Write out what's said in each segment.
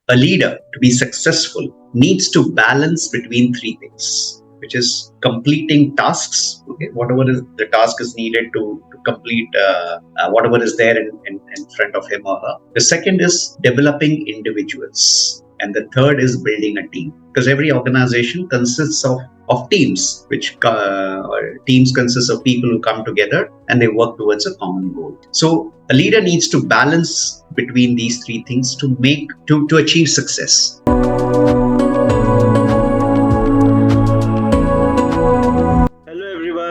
a leader to be successful needs to balance between three things, which is completing tasks, okay, whatever is the task is needed to complete whatever is there in front of him or her. The second is developing individuals. And the third is building a team, because every organization consists of teams, which teams consist of people who come together and they work towards a common goal. So a leader needs to balance between these three things to achieve success.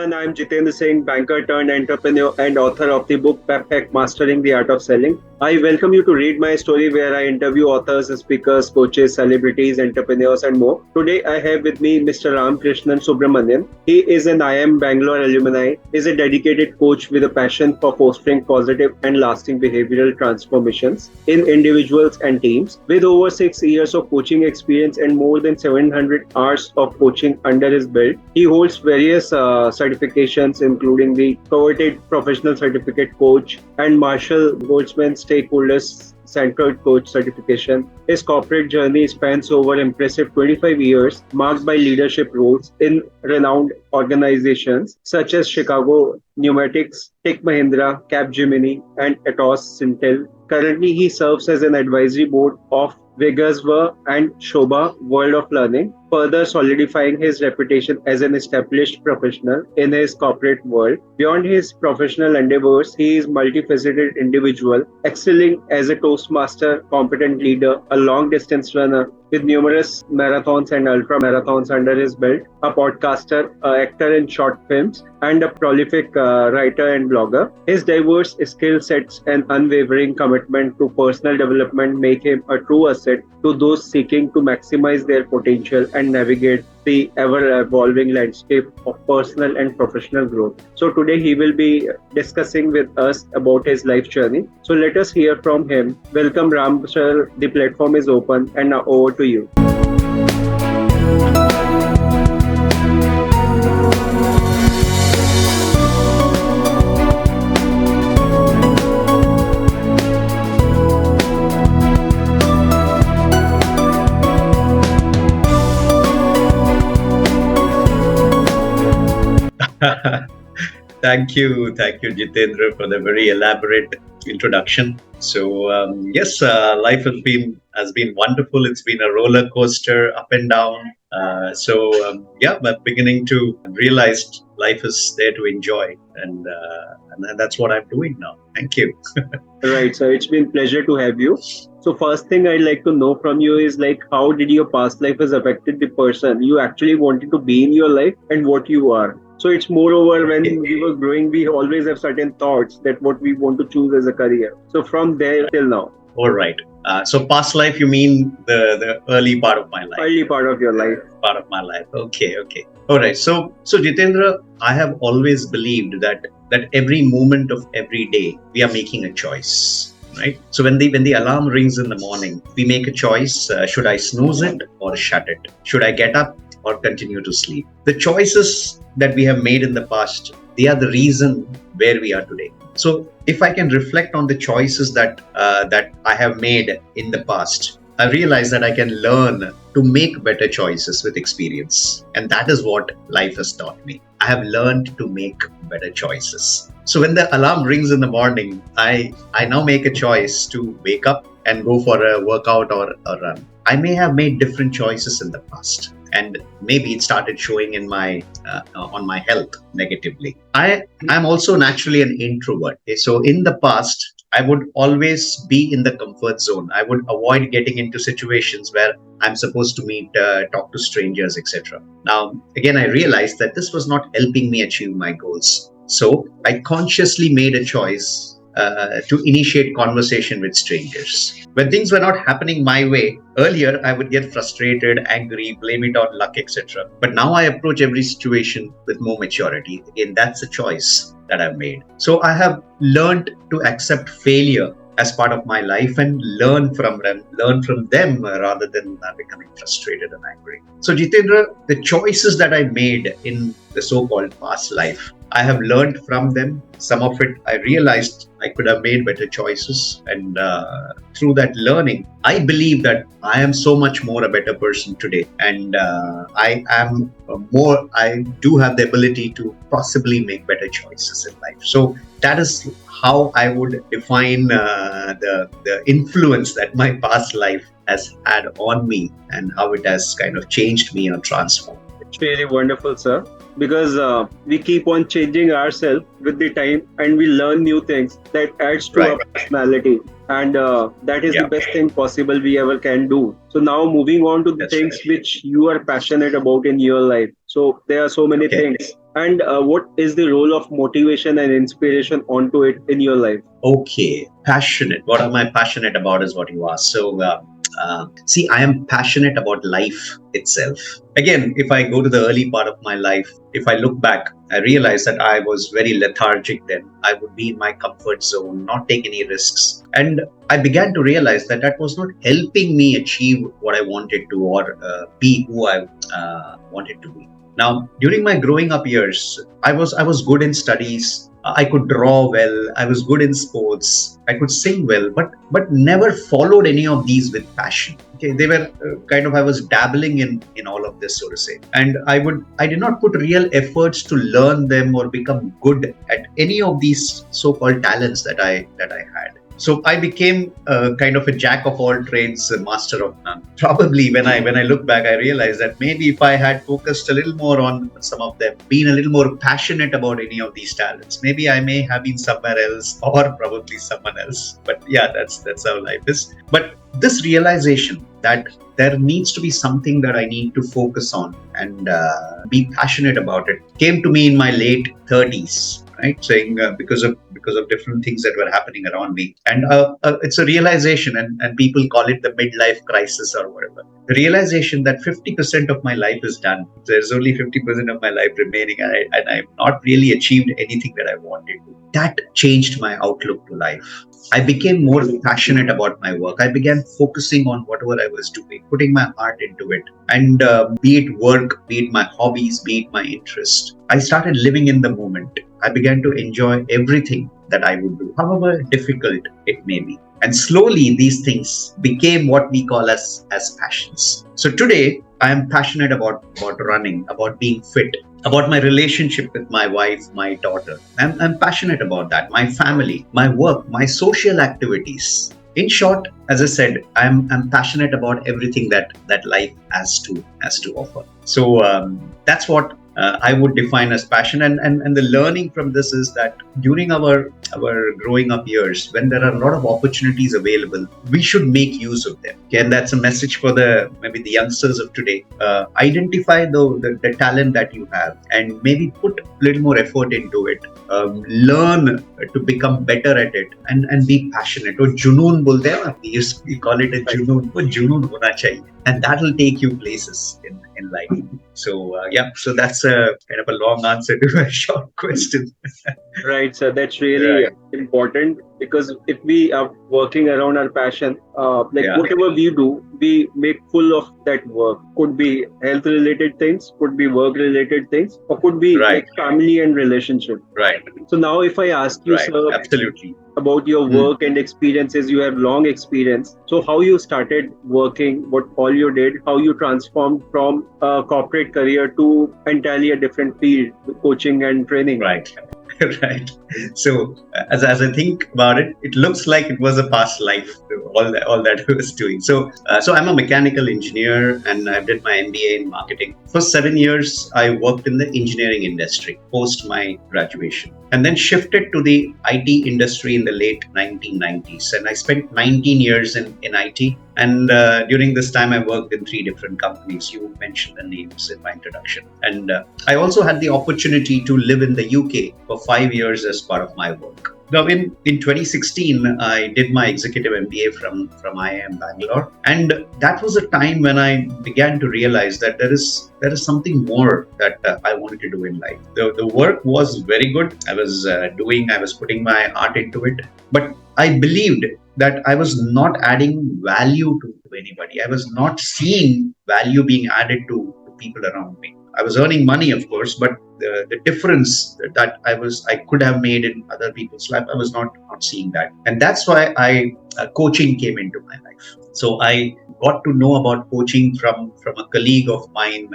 I'm Jitendra Singh, banker turned entrepreneur and author of the book Pep Hack Mastering the Art of Selling. I welcome you to read my story where I interview authors, speakers, coaches, celebrities, entrepreneurs and more. Today I have with me Mr. Ramakrishnan Subramaniam. He is an IIM-Bangalore alumni, is a dedicated coach with a passion for fostering positive and lasting behavioral transformations in individuals and teams. With over 6 years of coaching experience and more than 700 hours of coaching under his belt, he holds various certifications including the coveted professional certificate coach and Marshall Goldsmith Stakeholder centered coach certification. His corporate journey spans over impressive 25 years, marked by leadership roles in renowned organizations such as Chicago Pneumatic, Mahindra, Capgemini, and Atos Syntel. Currently, he serves as an advisory board of Vegazva and Shobha World of Learning, further solidifying his reputation as an established professional in his corporate world. Beyond his professional endeavors, he is a multifaceted individual, excelling as a Toastmaster, competent leader, a long-distance runner with numerous marathons and ultra-marathons under his belt, a podcaster, an actor in short films, and a prolific writer and blogger. His diverse skill sets and unwavering commitment to personal development make him a true asset to those seeking to maximize their potential and navigate the ever-evolving landscape of personal and professional growth. So today he will be discussing with us about his life journey. So let us hear from him. Welcome Ram sir, the platform is open and now over to you. Thank you, Jitendra, for the very elaborate introduction. So yes, life has been wonderful. It's been a roller coaster, up and down. But beginning to realize life is there to enjoy, and that's what I'm doing now. Thank you. Right, so it's been a pleasure to have you. So first thing I'd like to know from you is how did your past life has affected the person you actually wanted to be in your life and what you are? So it's moreover when we were growing, we always have certain thoughts that what we want to choose as a career. So from there till now. All right. So past life, you mean the early part of my life? Early part of your life. Part of my life. Okay. All right. So Jitendra, I have always believed that every moment of every day, we are making a choice. Right. So when the alarm rings in the morning, we make a choice. Should I snooze it or shut it? Should I get up or continue to sleep? The choices that we have made in the past, they are the reason where we are today. So if I can reflect on the choices that I have made in the past, I realize that I can learn to make better choices with experience. And that is what life has taught me. I have learned to make better choices. So when the alarm rings in the morning, I now make a choice to wake up and go for a workout or a run. I may have made different choices in the past, and maybe it started showing in on my health negatively. I'm also naturally an introvert. So in the past, I would always be in the comfort zone. I would avoid getting into situations where I'm supposed to meet, talk to strangers, etc. Now, again, I realized that this was not helping me achieve my goals. So I consciously made a choice to initiate conversation with strangers. When things were not happening my way, earlier I would get frustrated, angry, blame it on luck, etc. But now I approach every situation with more maturity. Again, that's a choice that I've made. So I have learned to accept failure as part of my life and learn from them rather than becoming frustrated and angry. So Jitendra, the choices that I made in the so-called past life, I have learned from them. Some of it I realized I could have made better choices. And through that learning, I believe that I am so much more a better person today. And I do have the ability to possibly make better choices in life. So that is how I would define the influence that my past life has had on me and how it has kind of changed me or transformed. It's really wonderful, sir, because we keep on changing ourselves with the time and we learn new things that adds to our personality. And that is the best thing possible we ever can do. So now moving on to the things which you are passionate about in your life. So there are so many things. And what is the role of motivation and inspiration onto it in your life? Okay, passionate. What am I passionate about is what you asked. So see, I am passionate about life itself. Again, if I go to the early part of my life, if I look back, I realize that I was very lethargic then. I would be in my comfort zone, not take any risks. And I began to realize that that was not helping me achieve what I wanted to or be who I wanted to be. Now, during my growing up years, I was good in studies. I could draw well. I was good in sports. I could sing well, but never followed any of these with passion. Okay, they were I was dabbling in all of this, so to say, and I did not put real efforts to learn them or become good at any of these so-called talents that I had. So I became kind of a jack of all trades, a master of none. Probably when I look back, I realized that maybe if I had focused a little more on some of them, been a little more passionate about any of these talents, maybe I may have been somewhere else or probably someone else. But yeah, that's how life is. But this realization that there needs to be something that I need to focus on and be passionate about it came to me in my late 30s. Right, saying because of different things that were happening around me, and it's a realization, and people call it the midlife crisis or whatever. The realization that 50% of my life is done. There's only 50% of my life remaining, and I've not really achieved anything that I wanted to. That changed my outlook to life. I became more passionate about my work. I began focusing on whatever I was doing, putting my heart into it. And be it work, be it my hobbies, be it my interest, I started living in the moment. I began to enjoy everything that I would do, however difficult it may be. And slowly these things became what we call as passions. So today I am passionate about running, about being fit, about my relationship with my wife, my daughter. I'm passionate about that, my family, my work, my social activities. In short, as I said, I'm passionate about everything that life has to offer. So that's what I would define as passion. And the learning from this is that during our growing up years, when there are a lot of opportunities available, we should make use of them. Okay? And that's a message for maybe the youngsters of today. Identify the talent that you have and maybe put a little more effort into it. Learn to become better at it and be passionate. Or junoon bolte hain na, we call it a junoon. Wo junoon hona chahiye. And that will take you places in life. So so that's a kind of a long answer to a short question. Right, sir. That's really important, because if we are working around our passion, whatever we do, we make full of that work. Could be health related things, could be work related things, or could be like family and relationship. Right. So now if I ask you, sir, absolutely, about your work and experiences, you have long experience. So how you started working, what all you did, how you transformed from a corporate career to entirely a different field, coaching and training. Right. Right. So as I think about it, it looks like it was a past life, all that I was doing. So I'm a mechanical engineer and I did my MBA in marketing. For 7 years, I worked in the engineering industry post my graduation, and then shifted to the IT industry in the late 1990s. And I spent 19 years in IT. And during this time, I worked in 3 different companies. You mentioned the names in my introduction. And I also had the opportunity to live in the UK for 5 years as part of my work. Now, in 2016, I did my executive MBA from IIM-Bangalore. And that was a time when I began to realize that there is something more that I wanted to do in life. The work was very good. I was putting my heart into it. But I believed that I was not adding value to anybody. I was not seeing value being added to people around me. I was earning money, of course, but the difference that I could have made in other people's life, I was not seeing that. And that's why coaching came into my life. So I got to know about coaching from a colleague of mine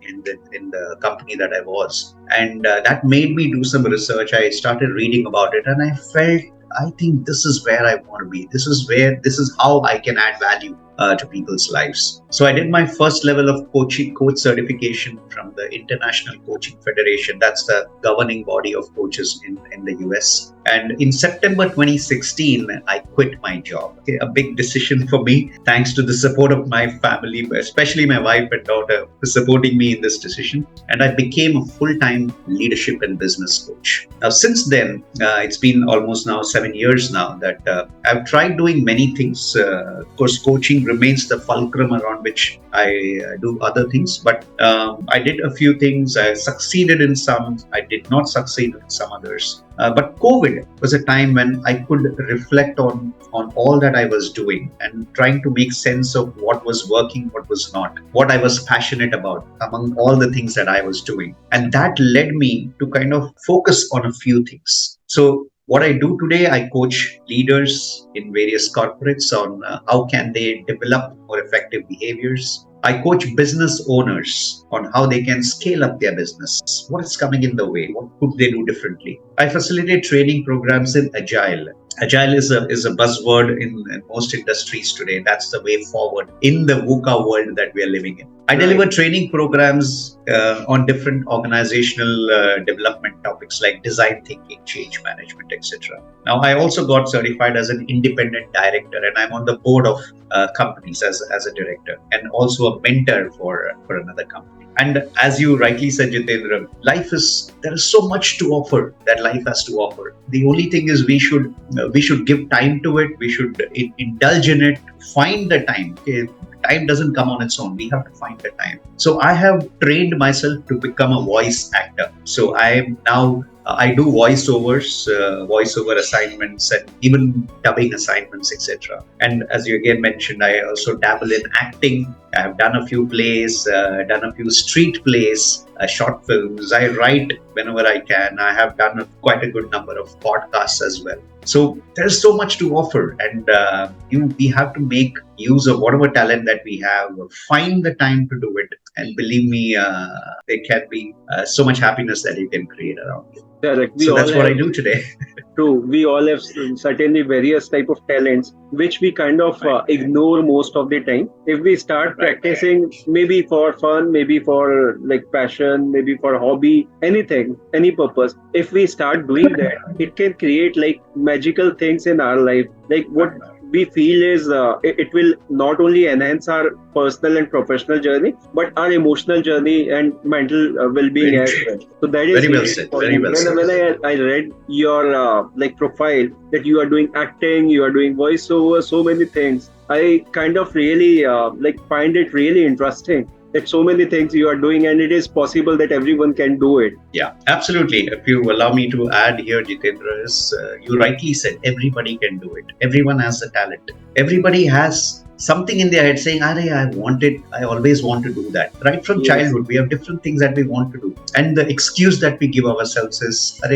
in the company that I was, and that made me do some research. I started reading about it, and I think this is where I want to be. This is how I can add value to people's lives. So I did my first level of coach certification from the International Coaching Federation. That's the governing body of coaches in the US. And in September 2016, I quit my job. Okay, a big decision for me, thanks to the support of my family, especially my wife and daughter, for supporting me in this decision. And I became a full-time leadership and business coach. Now, since then, it's been almost now 7 years now that I've tried doing many things. Of course, coaching remains the fulcrum around which I do other things. But I did a few things. I succeeded in some. I did not succeed in some others. But COVID was a time when I could reflect on all that I was doing and trying to make sense of what was working, what was not, what I was passionate about among all the things that I was doing. And that led me to kind of focus on a few things. So what I do today, I coach leaders in various corporates on how can they develop more effective behaviors. I coach business owners on how they can scale up their business. What is coming in the way? What could they do differently? I facilitate training programs in Agile. Agile is a buzzword in most industries today. That's the way forward in the VUCA world that we are living in. I deliver training programs on different organizational development topics like design thinking, change management, etc. Now, I also got certified as an independent director, and I'm on the board of companies as a director, and also a mentor for another company. And as you rightly said, Jitendra, there is so much to offer that life has to offer. The only thing is we should give time to it. We should indulge in it, find the time. Okay? Time doesn't come on its own. We have to find the time. So I have trained myself to become a voice actor. So I do voiceover assignments, and even dubbing assignments, etc. And as you again mentioned, I also dabble in acting. I have done a few plays, done a few street plays, short films. I write whenever I can. I have done quite a good number of podcasts as well. So there's so much to offer, and we have to make use of whatever talent that we have, find the time to do it, and believe me, there can be so much happiness that you can create around you. Correct. So that's what I do today. True. We all have certainly various type of talents which we kind of ignore most of the time. If we start practicing, maybe for fun, maybe for like passion, maybe for hobby, anything, any purpose, if we start doing that, it can create like magical things in our life. Like what we feel is it will not only enhance our personal and professional journey, but our emotional journey and mental well-being as well. So that is very well said. Very well said. When I read your like profile that you are doing acting, you are doing voiceover, so many things, I kind of really like find it really interesting that so many things you are doing, and it is possible that everyone can do it. Yeah, absolutely. If you allow me to add here, Jitendra, you rightly said, everybody can do it. Everyone has a talent. Everybody has something in their head saying, I always want to do that. Right from childhood, we have different things that we want to do. And the excuse that we give ourselves is, I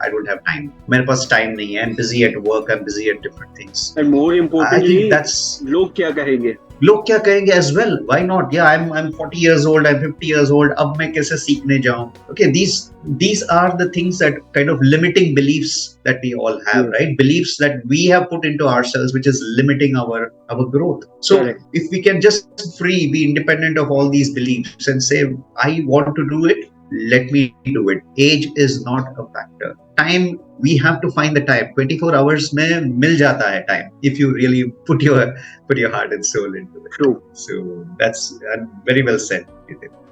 don't have time. मेरे पास time नहीं है. I'm busy at work. I'm busy at different things. And more importantly, लोग क्या कहेंगे? लोग क्या कहेंगे as well? Why not? Yeah, I'm 40 years old, I'm 50 years old. अब मैं कैसे सीखने जाऊं? Okay, these are the things that kind of limiting beliefs that we all have, right? Beliefs that we have put into ourselves, which is limiting our growth. So if we can just be independent of all these beliefs and say, I want to do it, let me do it. Age is not a factor. Time, we have to find the time. 24 hours में मिल जाता है time if you really put your heart and soul into it. True. So that's very well said.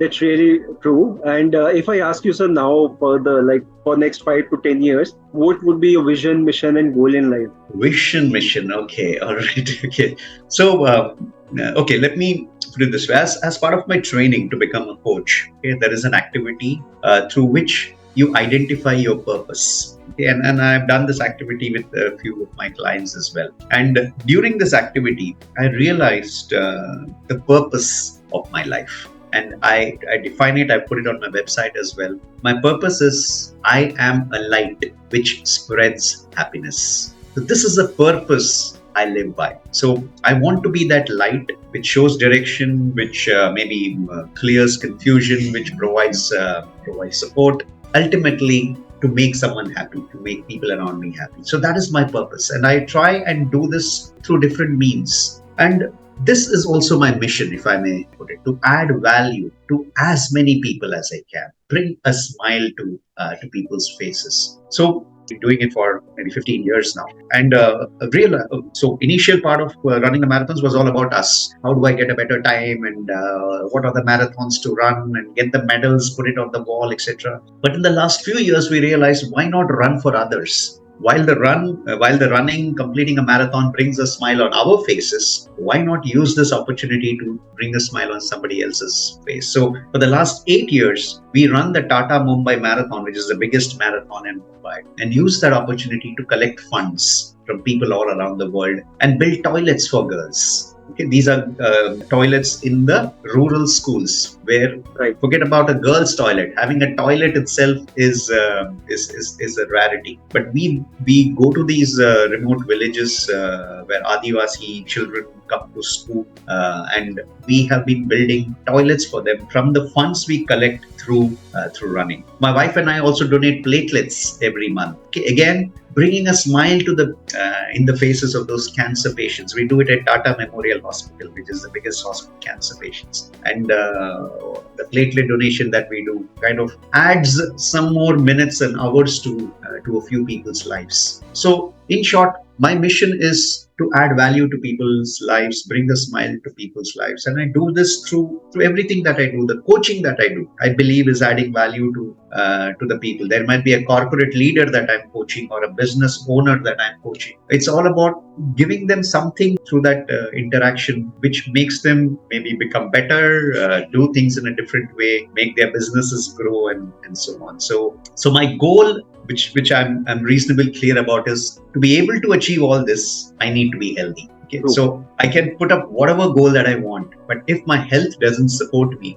That's really true. And if I ask you, sir, now for next 5 to 10 years, what would be your vision, mission, and goal in life? Vision, mission. Okay, all right. Okay. So, let me put it this way. As part of my training to become a coach, okay, there is an activity through which you identify your purpose. Okay, and I've done this activity with a few of my clients as well. And during this activity, I realized the purpose of my life. and I define it, I put it on my website as well. My purpose is I am a light which spreads happiness. So this is a purpose I live by. So I want to be that light which shows direction, which maybe clears confusion, which provides support. Ultimately, to make someone happy, to make people around me happy. So that is my purpose, and I try and do this through different means. And this is also my mission, if I may put it, to add value to as many people as I can, bring a smile to people's faces. So been doing it for maybe 15 years now. And so initial part of running the marathons was all about us. How do I get a better time, and what are the marathons to run and get the medals, put it on the wall, etc. But in the last few years, we realized, why not run for others? While the running, completing a marathon brings a smile on our faces, why not use this opportunity to bring a smile on somebody else's face? So for the last 8 years, we run the Tata Mumbai Marathon, which is the biggest marathon in Mumbai, and use that opportunity to collect funds from people all around the world and build toilets for girls. Okay, these are toilets in the rural schools where, forget about a girl's toilet. Having a toilet itself is a rarity. But we go to these remote villages where Adivasi children come to school, and we have been building toilets for them from the funds we collect through running. My wife and I also donate platelets every month. Okay, again, bringing a smile to in the faces of those cancer patients. We do it at Tata Memorial Hospital, which is the biggest hospital for cancer patients. And the platelet donation that we do kind of adds some more minutes and hours to a few people's lives. So in short, my mission is to add value to people's lives, bring a smile to people's lives. And I do this through everything that I do. The coaching that I do, I believe, is adding value to the people. There might be a corporate leader that I'm coaching or a business owner that I'm coaching. It's all about giving them something through that interaction, which makes them maybe become better, do things in a different way, make their businesses grow, and so on. So my goal, which I'm reasonably clear about, is to be able to achieve all this, I need to be healthy. Okay, so I can put up whatever goal that I want, but if my health doesn't support me,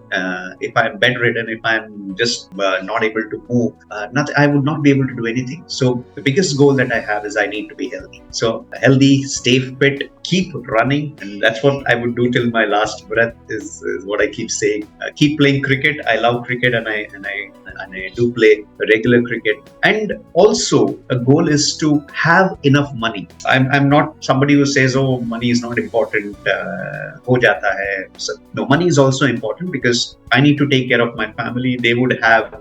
if I'm bedridden, if I'm just not able to move, I would not be able to do anything. So the biggest goal that I have is I need to be healthy. So healthy, stay fit, keep running, and that's what I would do till my last breath. Is what I keep saying. Keep playing cricket. I love cricket, and I do play regular cricket. And also, a goal is to have enough money. I'm not somebody who says, "Oh, money is not important. Ho jata hai." So, no, money is also important because I need to take care of my family. They would have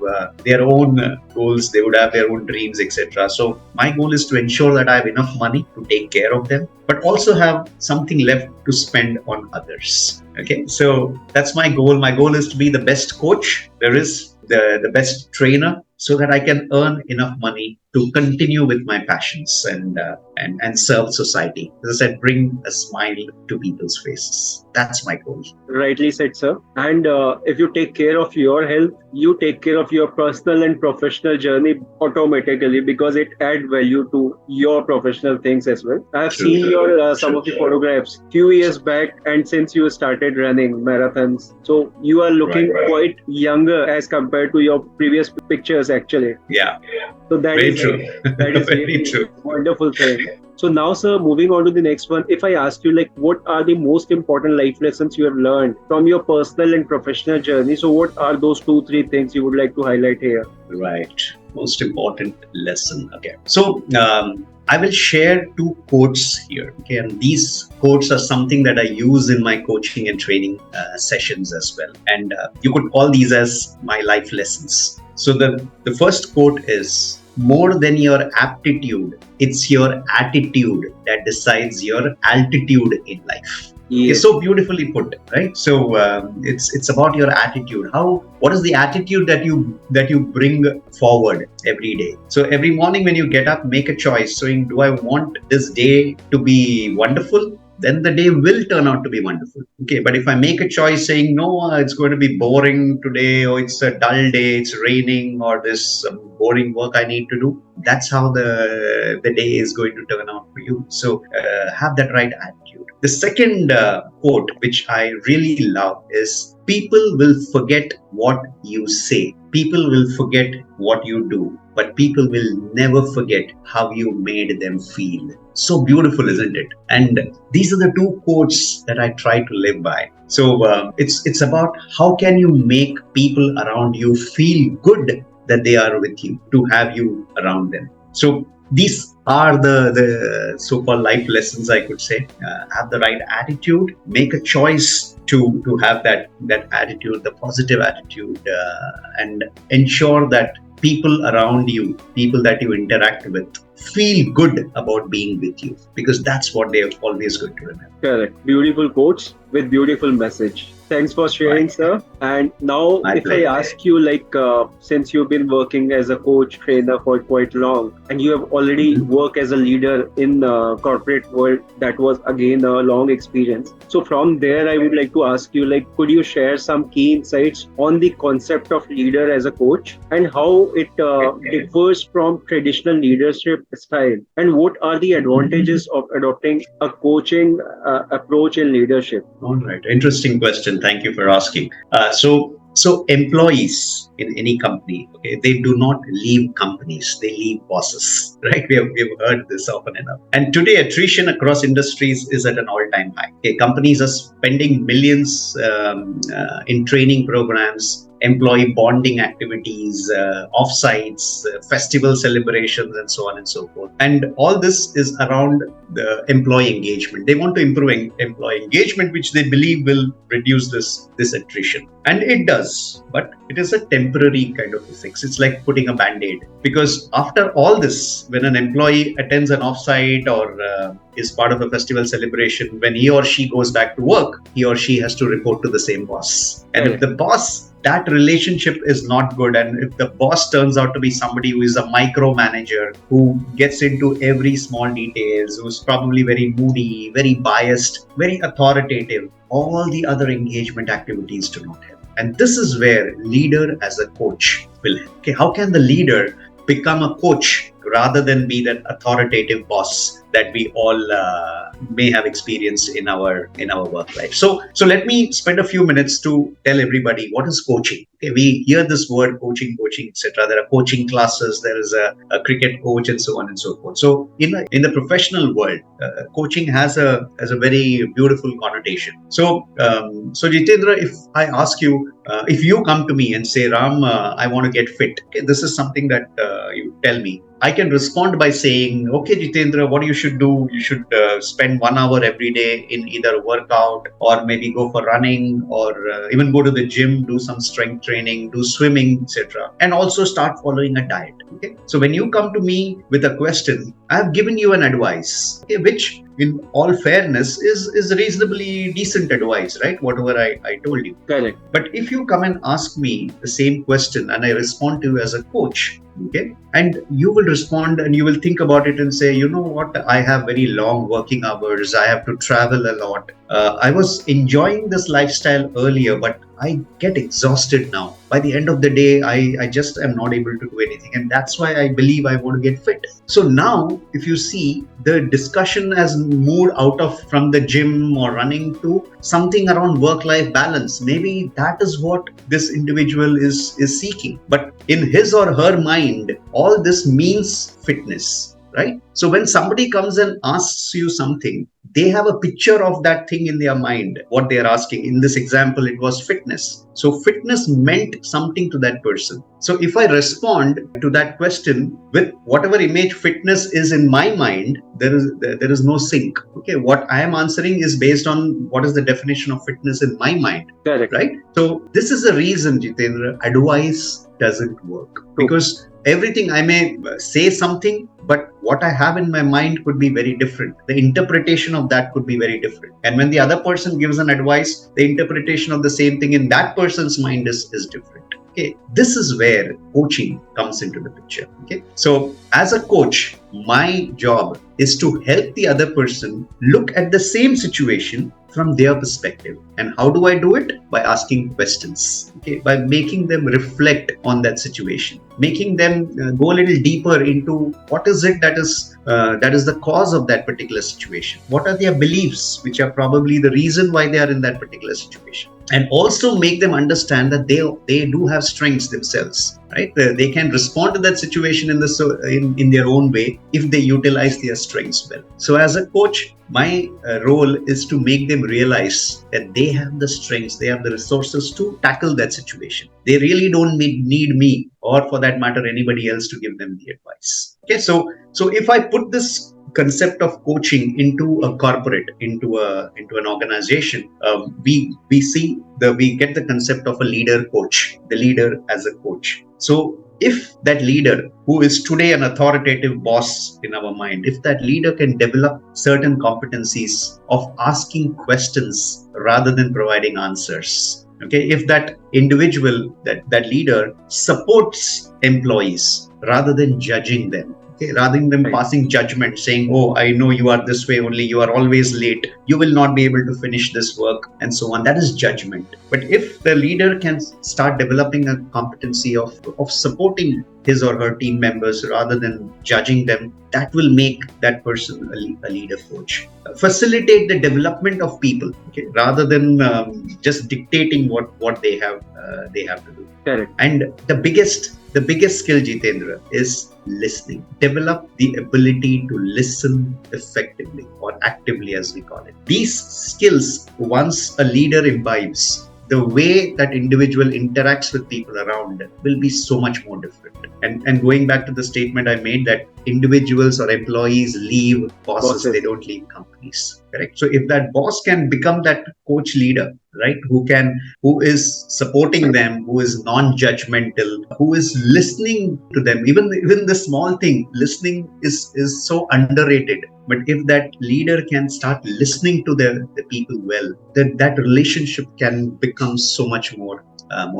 their own goals. They would have their own dreams, etc. So my goal is to ensure that I have enough money to take care of them, but also have something left to spend on others. Okay, so that's my goal. My goal is to be the best coach there is, the best trainer, so that I can earn enough money to continue with my passions and serve society. As I said, bring a smile to people's faces. That's my goal. Rightly said, sir. And if you take care of your health, you take care of your personal and professional journey automatically, because it adds value to your professional things as well. I have seen your some of the photographs few years back, and since you started running marathons, so you are looking quite younger as compared to your previous pictures, actually. Yeah. So that is true. That is very true. Wonderful thing. So now, sir, moving on to the next one. If I ask you, like, what are the most important life lessons you have learned from your personal and professional journey? So what are those 2-3 things you would like to highlight here? Right. Most important lesson. Okay. So I will share 2 quotes here. Okay. And these quotes are something that I use in my coaching and training sessions as well. And you could call these as my life lessons. So the first quote is, more than your aptitude, it's your attitude that decides your altitude in life. Yes. It's so beautifully put, right? So it's about your attitude. What is the attitude that you bring forward every day? So every morning when you get up, make a choice saying, do I want this day to be wonderful? Then the day will turn out to be wonderful. Okay, but if I make a choice saying, no, it's going to be boring today, or it's a dull day, it's raining, or there's some boring work I need to do, that's how the day is going to turn out for you. So have that right attitude. The second quote, which I really love, is people will forget what you say. People will forget what you do, but people will never forget how you made them feel. So beautiful, isn't it? And these are the two quotes that I try to live by. So it's about how can you make people around you feel good that they are with you, to have you around them. So these are the so-called life lessons, I could say. Have the right attitude, make a choice to have that attitude, the positive attitude, and ensure that people around you, people that you interact with, feel good about being with you, because that's what they're always going to remember. Correct. Beautiful quotes with beautiful message. Thanks for sharing, sir. And now, My if pleasure. I ask you, since you've been working as a coach trainer for quite long, and you have already worked as a leader in corporate world, that was again a long experience. So from there, I would like to ask you, could you share some key insights on the concept of leader as a coach and how it differs from traditional leadership style, and what are the advantages of adopting a coaching approach in leadership? All right. Interesting question. Thank you for asking. So employees in any company, okay, they do not leave companies, they leave bosses, right? We've heard this often enough. And today, attrition across industries is at an all-time high. Okay, companies are spending millions in training programs, employee bonding activities, offsites, festival celebrations, and so on and so forth. And all this is around the employee engagement. They want to improve employee engagement, which they believe will reduce this attrition. And it does, but it is a temporary kind of a fix. It's like putting a band-aid. Because after all this, when an employee attends an offsite or is part of a festival celebration, when he or she goes back to work, he or she has to report to the same boss. And if the boss, that relationship is not good, and if the boss turns out to be somebody who is a micromanager, who gets into every small details, who's probably very moody, very biased, very authoritative, all the other engagement activities do not help. And this is where leader as a coach will help. Okay, how can the leader become a coach rather than be that authoritative boss that we all may have experienced in our work life? So let me spend a few minutes to tell everybody what is coaching. Okay, we hear this word coaching, etc. There are coaching classes. There is a cricket coach, and so on and so forth. So in the professional world, coaching has a very beautiful connotation. So Jitendra, if I ask you, if you come to me and say, Ram, I want to get fit. Okay, this is something that you tell me. I can respond by saying, okay, Jitendra, what you should do, you should spend 1 hour every day in either workout or maybe go for running or even go to the gym, do some strength training, do swimming, etc. And also start following a diet. Okay. So when you come to me with a question, I have given you an advice, okay, which in all fairness is reasonably decent advice, right? Whatever I told you. Correct. But if you come and ask me the same question and I respond to you as a coach, okay, and you will respond and you will think about it and say, you know what, I have very long working hours, I have to travel a lot, I was enjoying this lifestyle earlier, but I get exhausted now. By the end of the day, I just am not able to do anything, and that's why I believe I want to get fit. So now, if you see, the discussion has moved out of from the gym or running to something around work-life balance. Maybe that is what this individual is seeking. But in his or her mind, all this means fitness, right? So when somebody comes and asks you something, they have a picture of that thing in their mind, what they are asking. In this example, it was fitness. So fitness meant something to that person. So if I respond to that question with whatever image fitness is in my mind, there is no sync. Okay, what I am answering is based on what is the definition of fitness in my mind. Correct. Right? So this is the reason, Jitendra, advice doesn't work. Because everything, I may say something, but what I have in my mind could be very different. The interpretation of that could be very different. And when the other person gives an advice, the interpretation of the same thing in that person's mind is different. Okay, this is where coaching comes into the picture. Okay, so as a coach, my job is to help the other person look at the same situation from their perspective. And how do I do it? By asking questions, okay? By making them reflect on that situation, making them go a little deeper into what is it that is the cause of that particular situation. What are their beliefs, which are probably the reason why they are in that particular situation. And also make them understand that they do have strengths themselves, right? They can respond to that situation in their own way if they utilize their strengths well. So as a coach, my role is to make them realize that they have the strengths, they have the resources to tackle that situation. They really don't need me, or for that matter, anybody else to give them the advice. Okay, so if I put this concept of coaching into a corporate, into an organization, we get the concept of a leader coach, the leader as a coach. So if that leader, who is today an authoritative boss in our mind, if that leader can develop certain competencies of asking questions rather than providing answers, okay, if that individual, that leader supports employees rather than judging them, okay, rather than passing judgment, saying, oh, I know you are this way only, you are always late, you will not be able to finish this work, and so on. That is judgment. But if the leader can start developing a competency of supporting his or her team members rather than judging them, that will make that person a leader coach. Facilitate the development of people, okay, rather than just dictating what they have to do. Correct. And the biggest skill, Jitendra, is listening. Develop the ability to listen effectively, or actively as we call it. These skills, once a leader imbibes, the way that individual interacts with people around will be so much more different. And going back to the statement I made, that individuals or employees leave bosses, they don't leave companies. Correct. So if that boss can become that coach leader, right, who is supporting them, who is non-judgmental, who is listening to them, even the small thing, listening is so underrated. But if that leader can start listening to the people well, that relationship can become so much more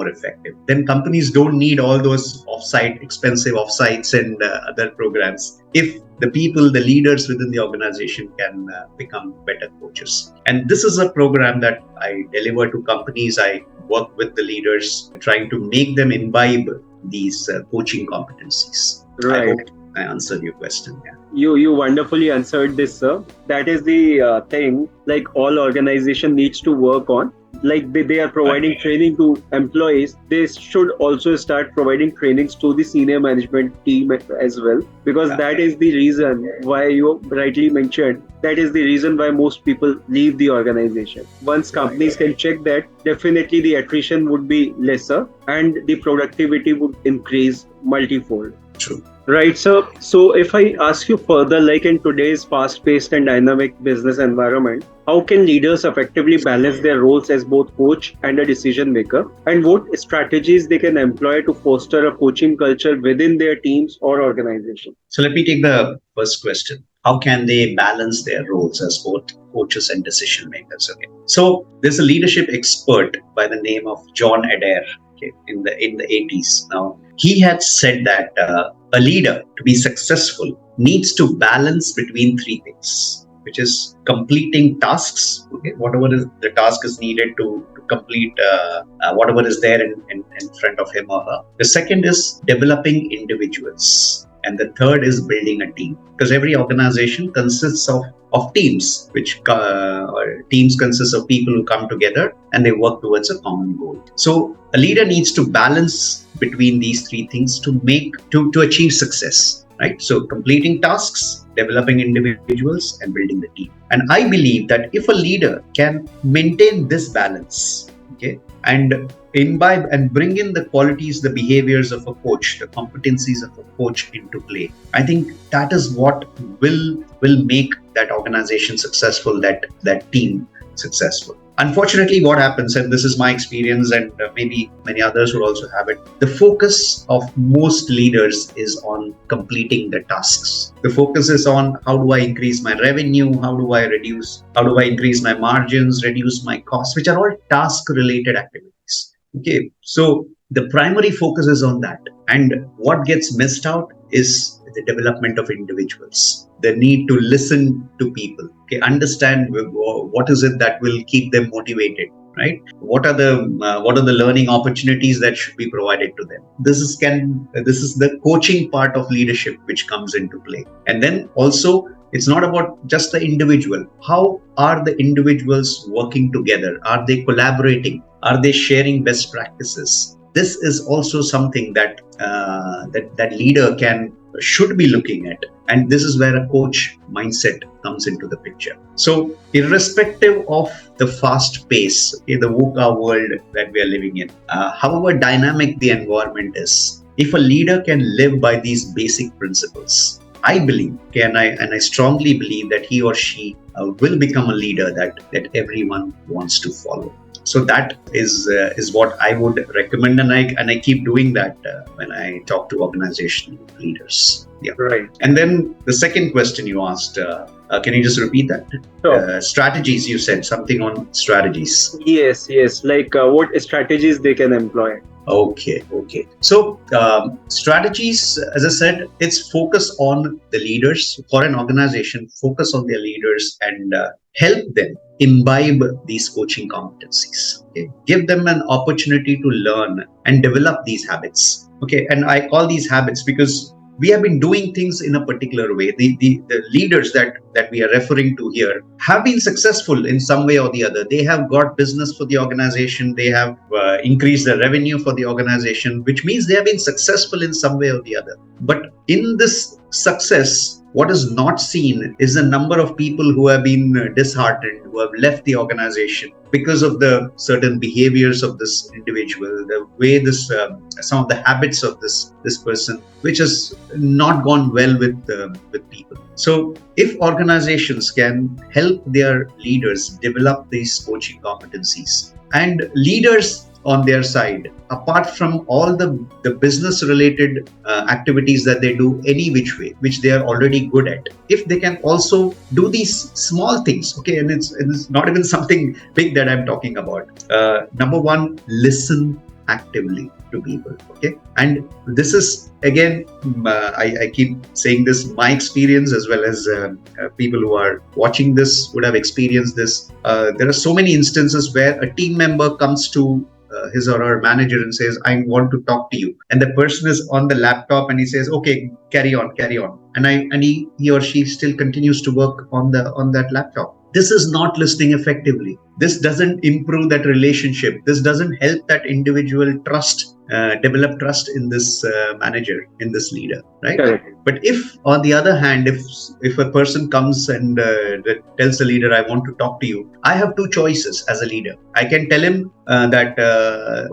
effective. Then companies don't need all those expensive offsites and other programs. If the people, the leaders within the organization can become better coaches. And this is a program that I deliver to companies. I work with the leaders, trying to make them imbibe these coaching competencies. Right. I hope I answered your question. Yeah. You wonderfully answered this, sir. That is the thing, like all organization needs to work on. Like they are providing training to employees, they should also start providing trainings to the senior management team as well, because that is the reason why you rightly mentioned, that is the reason why most people leave the organization. Once companies can check that, definitely the attrition would be lesser and the productivity would increase multifold. True. Right, sir. So if I ask you further, like in today's fast-paced and dynamic business environment, how can leaders effectively balance their roles as both coach and a decision maker? And what strategies they can employ to foster a coaching culture within their teams or organization? So let me take the first question. How can they balance their roles as both coaches and decision makers? Okay. So there's a leadership expert by the name of John Adair, okay, in the 80s. Now, he had said that a leader, to be successful, needs to balance between three things, which is completing tasks, okay, whatever is the task is needed to complete whatever is there in front of him or her. The second is developing individuals. And the third is building a team, because every organization consists of teams, which teams consist of people who come together and they work towards a common goal. So a leader needs to balance between these three things to achieve success, right? So completing tasks, developing individuals, and building the team. And I believe that if a leader can maintain this balance, okay, and imbibe and bring in the qualities, the behaviors of a coach, the competencies of a coach into play, I think that is what will make that organization successful, that team successful. Unfortunately, what happens, and this is my experience, and maybe many others would also have it, the focus of most leaders is on completing the tasks. The focus is on how do I increase my revenue, how do I increase my margins, reduce my costs, which are all task-related activities. Okay, so the primary focus is on that. And what gets missed out is the development of individuals, the need to listen to people, okay, understand what is it that will keep them motivated, right? What are the learning opportunities that should be provided to them? This is the coaching part of leadership which comes into play. And then also, it's not about just the individual. How are the individuals working together? Are they collaborating? Are they sharing best practices? This is also something that that leader should be looking at, and this is where a coach mindset comes into the picture. So, irrespective of the fast pace, okay, the VUCA world that we are living in, however dynamic the environment is, if a leader can live by these basic principles, I believe, okay, and I strongly believe that he or she will become a leader that everyone wants to follow. So that is what I would recommend, and I keep doing that when I talk to organizational leaders. Yeah, right. And then the second question you asked, can you just repeat that? Sure. Strategies. You said something on strategies. Yes. Like what strategies they can employ. Okay. So strategies, as I said, it's focus on the leaders for an organization, focus on their leaders and help them imbibe these coaching competencies. Okay? Give them an opportunity to learn and develop these habits. Okay, and I call these habits because we have been doing things in a particular way. The leaders that we are referring to here have been successful in some way or the other. They have got business for the organization. They have increased the revenue for the organization, which means they have been successful in some way or the other. But in this success, what is not seen is the number of people who have been disheartened, who have left the organization because of the certain behaviors of this individual, the way some of the habits of this person, which has not gone well with people. So if organizations can help their leaders develop these coaching competencies, and leaders on their side, apart from all the business related activities that they do any which way, which they are already good at, if they can also do these small things, okay, and it's not even something big that I'm talking about. Number one, listen actively to people, okay, and this is again, I keep saying this, my experience as well as people who are watching this would have experienced this. There are so many instances where a team member comes to his or her manager and says, I want to talk to you, and the person is on the laptop and he says, okay, carry on, and he or she still continues to work on that laptop. This is not listening effectively. This doesn't improve that relationship. This doesn't help that individual develop trust in this manager, in this leader, right? Correct. But if, on the other hand, if a person comes and tells the leader, I want to talk to you, I have two choices as a leader. I can tell him that,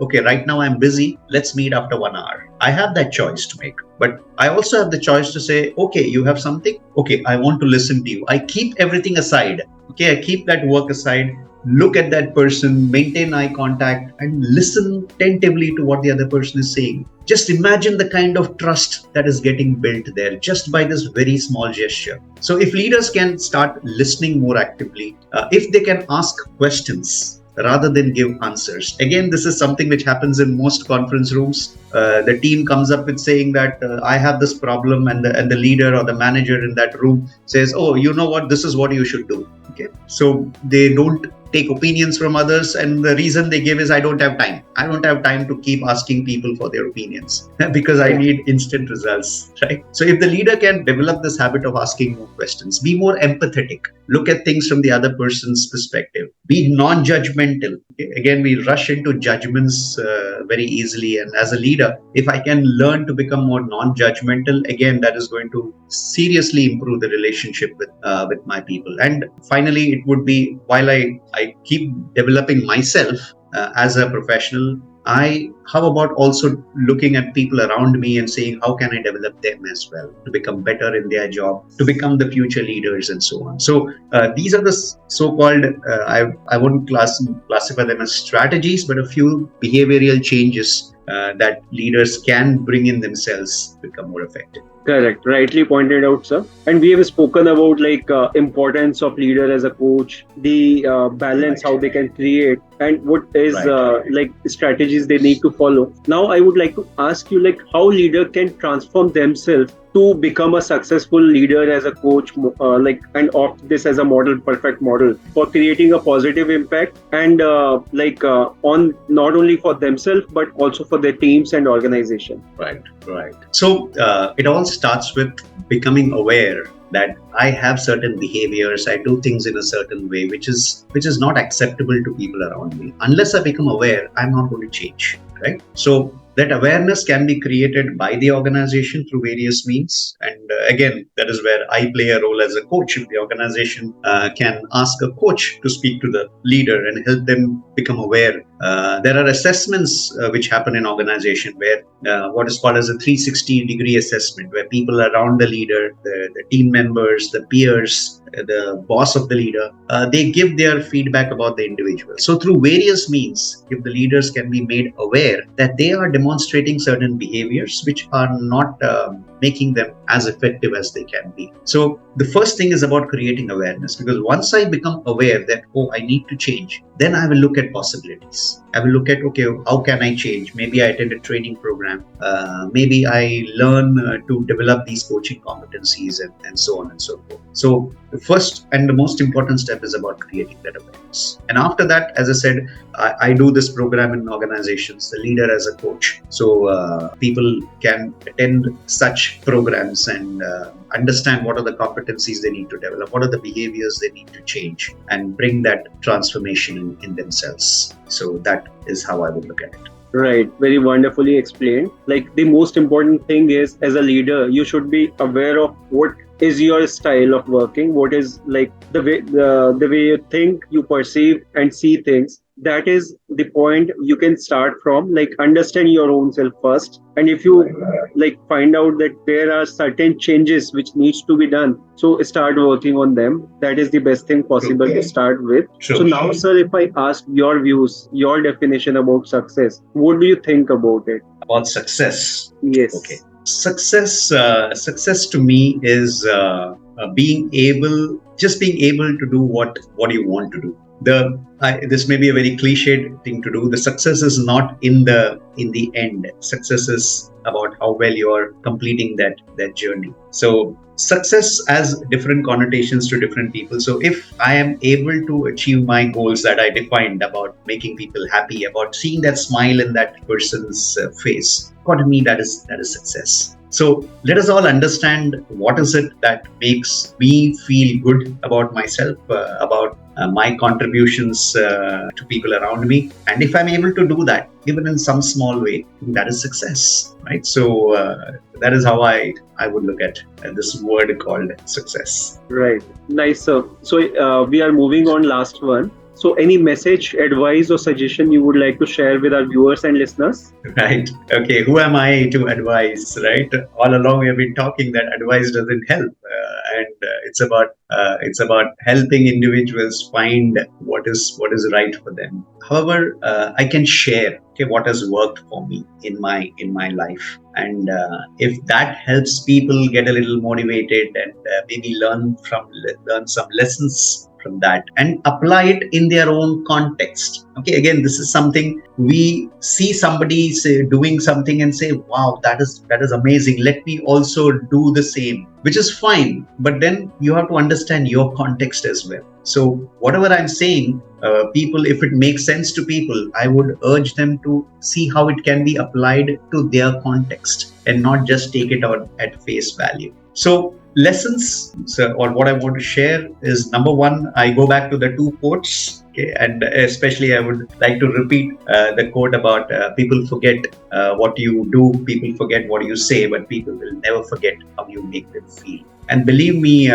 okay, right now I'm busy. Let's meet after 1 hour. I have that choice to make. But I also have the choice to say, okay, you have something? Okay, I want to listen to you. I keep everything aside. Okay, I keep that work aside. Look at that person, maintain eye contact, and listen attentively to what the other person is saying. Just imagine the kind of trust that is getting built there just by this very small gesture. So if leaders can start listening more actively, if they can ask questions rather than give answers. Again, this is something which happens in most conference rooms. The team comes up with saying that I have this problem, and the leader or the manager in that room says, oh, you know what, this is what you should do. Okay, so they don't take opinions from others, and the reason they give is, I don't have time. I don't have time to keep asking people for their opinions because I need instant results, right? So if the leader can develop this habit of asking more questions, be more empathetic, look at things from the other person's perspective, be non-judgmental. Okay? Again, we rush into judgments very easily, and as a leader, if I can learn to become more non-judgmental, again, that is going to seriously improve the relationship with my people. And finally, it would be, while I keep developing myself as a professional, how about also looking at people around me and saying, how can I develop them as well to become better in their job, to become the future leaders, and so on. So these are the so-called, I wouldn't classify them as strategies, but a few behavioral changes that leaders can bring in themselves to become more effective. Correct, rightly pointed out, sir. And we have spoken about like importance of leader as a coach, the balance Right. how they can create, and what is Right. like strategies they need to follow. Now, I would like to ask you like how leader can transform themselves to become a successful leader as a coach, like and opt this as a model, perfect model for creating a positive impact and on not only for themselves but also for their teams and organization. Right. Right. So it all starts with becoming aware that I have certain behaviors, I do things in a certain way, which is not acceptable to people around me. Unless I become aware, I'm not going to change. Right. So that awareness can be created by the organization through various means. And again, that is where I play a role as a coach. If the organization can ask a coach to speak to the leader and help them become aware. There are assessments which happen in organization where what is called as a 360-degree assessment, where people around the leader, the team members, the peers, the boss of the leader, they give their feedback about the individual. So through various means, if the leaders can be made aware that they are demonstrating certain behaviors which are not making them as effective as they can be. So the first thing is about creating awareness, because once I become aware that, oh, I need to change, then I will look at possibilities. I will look at, okay, how can I change? Maybe I attend a training program. Maybe I learn to develop these coaching competencies and so on and so forth. So the first and the most important step is about creating that awareness. And after that, as I said, I do this program in organizations, the leader as a coach. So people can attend such programs and understand what are the competencies they need to develop, what are the behaviors they need to change, and bring that transformation in themselves. So that is how I would look at it. Right, very wonderfully explained. Like the most important thing is, as a leader, you should be aware of what is your style of working, what is like the way you think, you perceive and see things. That is the point you can start from. Like understand your own self first, and if you like find out that there are certain changes which needs to be done, so start working on them. That is the best thing possible to start with. Sure. So now, sir, if I ask your views, your definition about success, what do you think about it? About success. Yes. Okay. Success to me is being able to do what you want to do. This may be a very cliched thing to do. The success is not in the end. Success is about how well you are completing that journey. So success has different connotations to different people. So if I am able to achieve my goals that I defined about making people happy, about seeing that smile in that person's face, according to me, that is success. So let us all understand what is it that makes me feel good about myself, about my contributions to people around me. And if I'm able to do that, even in some small way, that is success, right? So that is how I would look at this word called success. Right. Nice, sir. So we are moving on last one. So any message, advice or suggestion you would like to share with our viewers and listeners? Right. Okay. Who am I to advise, right? All along we have been talking that advice doesn't help. And it's about helping individuals find what is right for them. However, I can share what has worked for me in my life, and if that helps people get a little motivated and maybe learn some lessons from that and apply it in their own context. Okay, again, this is something we see somebody doing something and say, wow, that is amazing. Let me also do the same, which is fine. But then you have to understand your context as well. So whatever I'm saying, people, if it makes sense to people, I would urge them to see how it can be applied to their context and not just take it out at face value. So lessons, or what I want to share is, number one, I go back to the two quotes. Okay, and especially I would like to repeat the quote about people forget what you do, people forget what you say, but people will never forget how you make them feel. And believe me,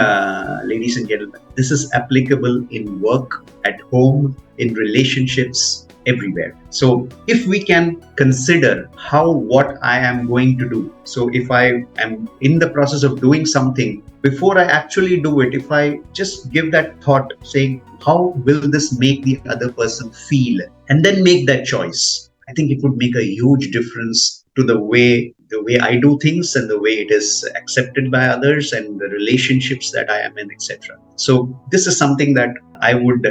ladies and gentlemen, this is applicable in work, at home, in relationships, everywhere. So if we can consider what I am going to do. So if I am in the process of doing something, before I actually do it, if I just give that thought saying, how will this make the other person feel? And then make that choice, I think it would make a huge difference to the way the way I do things and the way it is accepted by others and the relationships that I am in, etc. So this is something that I would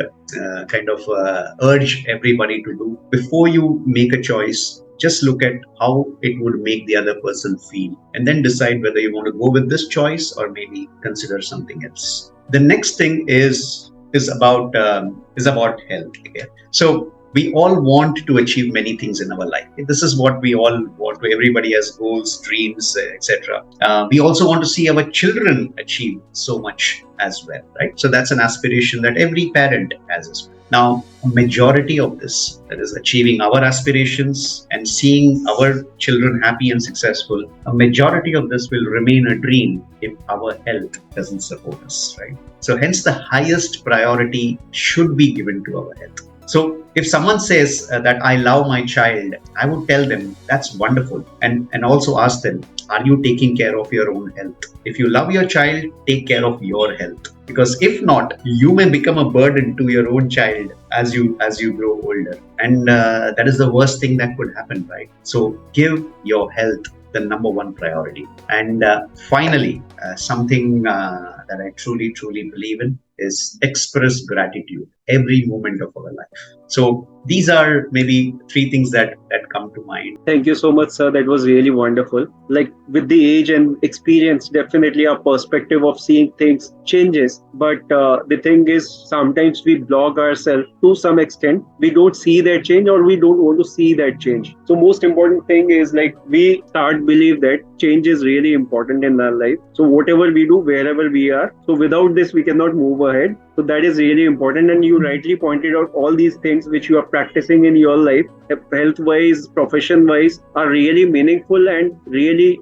urge everybody to do. Before you make a choice, just look at how it would make the other person feel and then decide whether you want to go with this choice or maybe consider something else. The next thing is about health. Okay? So we all want to achieve many things in our life. This is what we all want. Everybody has goals, dreams, etc. We also want to see our children achieve so much as well, right? So that's an aspiration that every parent has as well. Now, a majority of this, that is achieving our aspirations and seeing our children happy and successful, a majority of this will remain a dream if our health doesn't support us, right? So hence the highest priority should be given to our health. So if someone says that I love my child, I would tell them that's wonderful, and also ask them, are you taking care of your own health? If you love your child, take care of your health. Because if not, you may become a burden to your own child as you grow older. And that is the worst thing that could happen, right? So give your health the number one priority. And finally, something that I truly believe in is express gratitude every moment of our life. So these are maybe three things that come to mind. Thank you so much, sir. That was really wonderful. Like with the age and experience, definitely our perspective of seeing things changes. But the thing is, sometimes we block ourselves to some extent. We don't see that change, or we don't want to see that change. So most important thing is like we start believe that change is really important in our life. So whatever we do, wherever we are, so without this, we cannot move ahead. So that is really important. And you rightly pointed out all these things which you are practicing in your life, health-wise, profession-wise, are really meaningful and really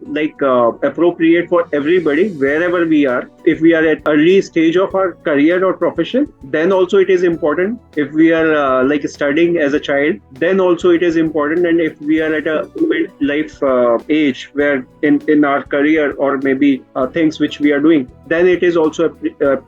appropriate for everybody, wherever we are. If we are at early stage of our career or profession, then also it is important. If we are studying as a child, then also it is important. And if we are at a mid-life age where in our career or maybe things which we are doing, then it is also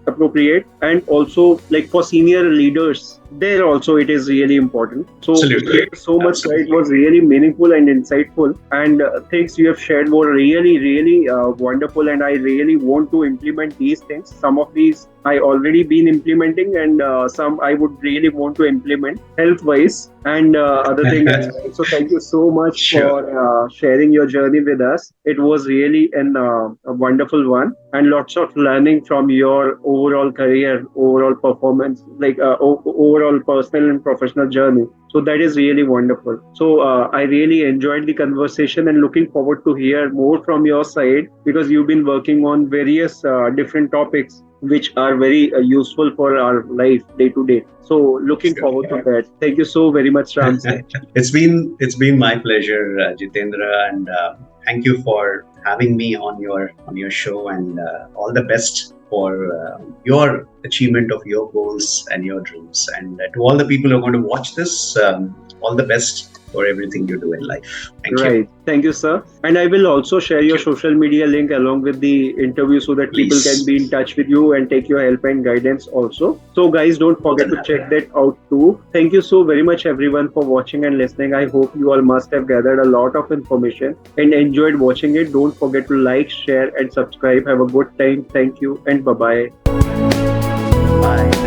appropriate. And also like for senior leaders, there also it is really important. So Absolutely. Thank you so much. It was really meaningful and insightful, and things you have shared were really wonderful, and I really want to implement these things. Some of these I already been implementing, and some I would really want to implement health wise and other things as well. So thank you so much for sharing your journey with us. It was really a wonderful one, and lots of learning from your overall career, overall performance, overall personal and professional journey. So that is really wonderful. So I really enjoyed the conversation and looking forward to hear more from your side, because you've been working on various different topics which are very useful for our life day to day. So looking forward to that. Thank you so very much, Ram. It's been my pleasure, Jitendra, and thank you for having me on your show, and all the best for your achievement of your goals and your dreams. And to all the people who are going to watch this, all the best for everything you do in life. Thank you. Thank you, sir. And I will also share your social media link along with the interview so that people can be in touch with you and take your help and guidance also. So guys, don't forget to check that out too. Thank you so very much everyone for watching and listening. I hope you all must have gathered a lot of information and enjoyed watching it. Don't forget to like, share and subscribe. Have a good time. Thank you and bye-bye. Bye.